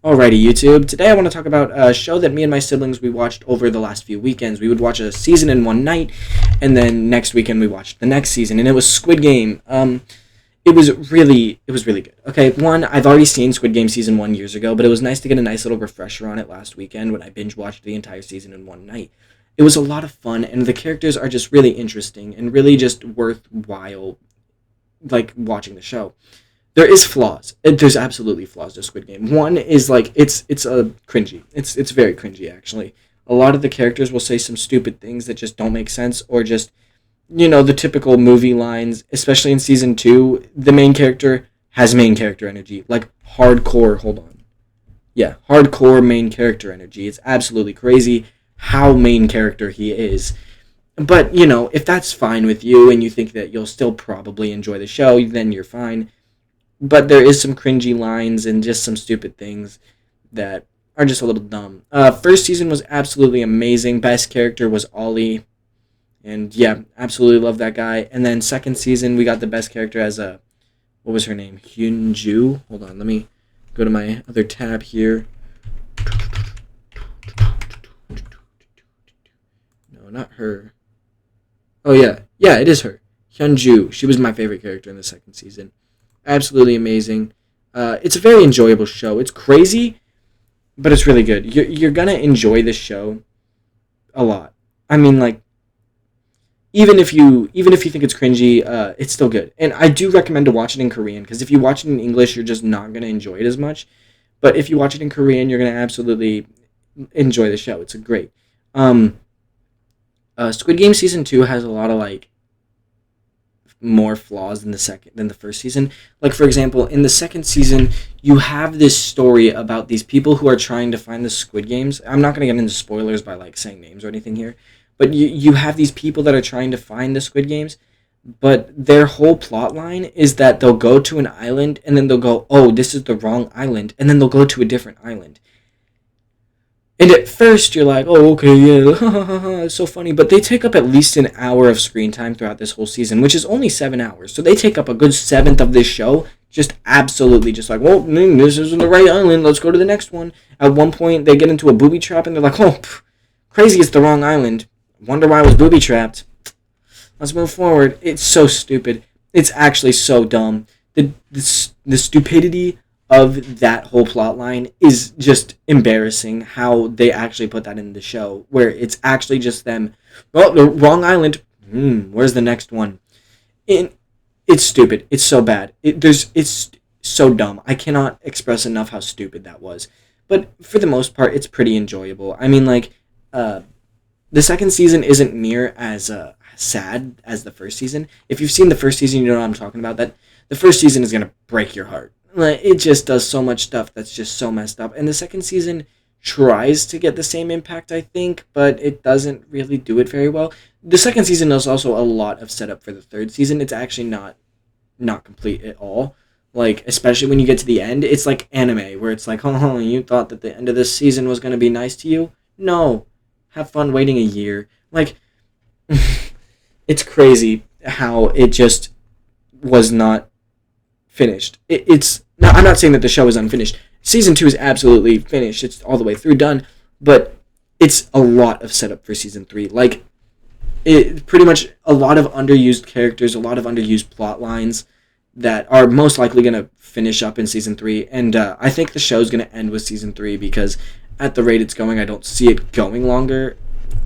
Alrighty, YouTube. Today I want to talk about a show that me and my siblings we watched over the last few weekends. We would watch a season in one night, and then next weekend we watched the next season, and it was Squid Game. It was really good. Okay, one, I've already seen Squid Game season 1 years ago, but it was nice to get a nice little refresher on it last weekend when I binge watched the entire season in one night. It was a lot of fun, and the characters are just really interesting and really just worthwhile, like watching the show. There is flaws. There's absolutely flaws to Squid Game. One is like it's a cringy. It's very cringy actually. A lot of the characters will say some stupid things that just don't make sense, or just the typical movie lines. Especially in season 2, the main character has main character energy, like hardcore. Hold on, yeah, hardcore main character energy. It's absolutely crazy how main character he is. But if that's fine with you and you think that you'll still probably enjoy the show, then you're fine, but there is some cringy lines and just some stupid things that are just a little dumb. First season was absolutely amazing. Best character was Ollie, and yeah, absolutely love that guy. And then second season, we got the best character as a what was her name? Hyunju. Hold on, let me go to my other tab here. No, not her. Oh yeah, it is her. Hyunju. She was my favorite character in the second season. Absolutely amazing. It's a very enjoyable show. It's crazy, but it's really good. You're gonna enjoy this show a lot. I mean, like even if you think it's cringy, it's still good. And I do recommend to watch it in Korean, because if you watch it in English, you're just not gonna enjoy it as much. But if you watch it in Korean, you're gonna absolutely enjoy the show. It's a great. Um, Squid Game season 2 has a lot of like more flaws than the first season. Like, for example, in the second season, you have this story about these people who are trying to find the Squid Games. I'm not going to get into spoilers by like saying names or anything here, but you have these people that are trying to find the Squid Games, but their whole plot line is that they'll go to an island and then they'll go, "Oh, this is the wrong island," and then they'll go to a different island. And at first, you're like, oh, okay, yeah, it's so funny. But they take up at least an hour of screen time throughout this whole season, which is only 7 hours. So they take up a good seventh of this show, just absolutely just like, well, this isn't the right island. Let's go to the next one. At one point, they get into a booby trap, and they're like, oh, crazy, it's the wrong island. Wonder why I was booby trapped. Let's move forward. It's so stupid. It's actually so dumb. The stupidity of that whole plot line is just embarrassing, how they actually put that in the show, where it's actually just them. Well, the wrong island. Where's the next one? And it's stupid. It's so bad. It's so dumb. I cannot express enough how stupid that was. But for the most part, it's pretty enjoyable. I mean, like, the second season isn't near as sad as the first season. If you've seen the first season, you know what I'm talking about. That the first season is gonna break your heart. Like, it just does so much stuff that's just so messed up. And the second season tries to get the same impact, I think, but it doesn't really do it very well. The second season is also a lot of setup for the third season. It's actually not complete at all. Like, especially when you get to the end, it's like anime, where it's like, oh, you thought that the end of this season was going to be nice to you? No. Have fun waiting a year. Like, it's crazy how it just was not finished. It's now, I'm not saying that the show is unfinished. Season 2 is absolutely finished. It's all the way through done, but it's a lot of setup for season 3. Like, it pretty much a lot of underused characters, a lot of underused plot lines that are most likely going to finish up in season 3. And I think the show's going to end with season 3, because at the rate it's going, I don't see it going longer.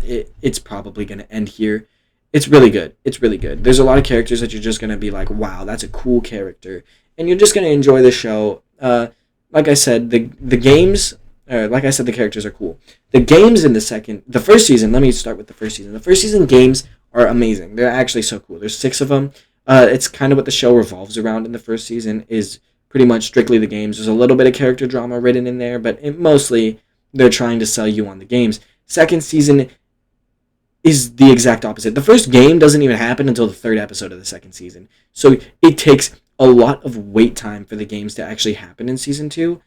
It's probably going to end here. It's really good. It's really good. There's a lot of characters that you're just going to be like, wow, that's a cool character. And you're just going to enjoy the show. Like I said, the games, like I said, the characters are cool. The games in the first season, let me start with the first season. The first season games are amazing. They're actually so cool. There's 6 of them. It's kind of what the show revolves around in the first season, is pretty much strictly the games. There's a little bit of character drama written in there, but mostly they're trying to sell you on the games. Second season is the exact opposite. The first game doesn't even happen until the third episode of the second season. So it takes a lot of wait time for the games to actually happen in season 2.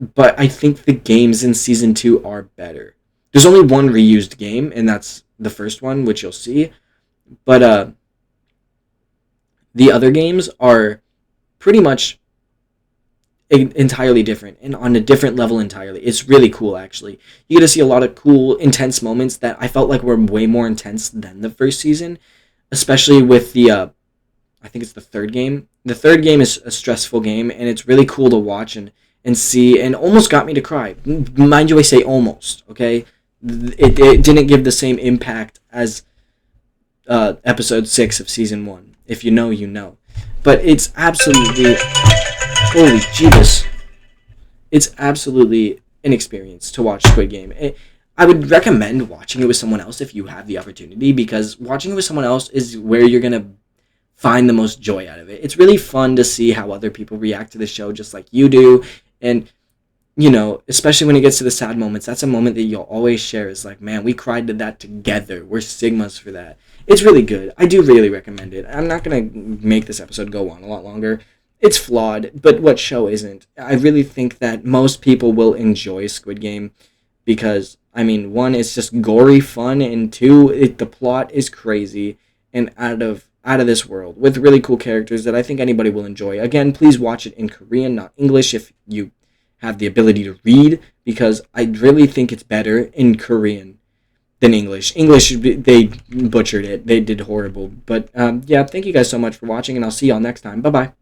But I think the games in season 2 are better. There's only one reused game, and that's the first one, which you'll see. But the other games are pretty much entirely different and on a different level entirely. It's really cool, actually. You get to see a lot of cool, intense moments that I felt like were way more intense than the first season, especially with the I think it's the third game. The third game is a stressful game, and it's really cool to watch and see, and almost got me to cry. Mind you, I say almost. Okay, it didn't give the same impact as episode 6 of season 1. If you know, you know. But it's absolutely, holy Jesus, it's absolutely an experience to watch Squid Game. I would recommend watching it with someone else if you have the opportunity, because watching it with someone else is where you're gonna find the most joy out of it. It's really fun to see how other people react to the show just like you do. And, especially when it gets to the sad moments, that's a moment that you'll always share. Is like, man, we cried to that together. We're Sigmas for that. It's really good. I do really recommend it. I'm not going to make this episode go on a lot longer. It's flawed, but what show isn't? I really think that most people will enjoy Squid Game because, I mean, one, it's just gory fun, and two, the plot is crazy and out of this world with really cool characters that I think anybody will enjoy. Again, please watch it in Korean, not English, if you have the ability to read, because I really think it's better in Korean than English. English, they butchered it. They did horrible. But yeah, thank you guys so much for watching, and I'll see y'all next time. Bye-bye.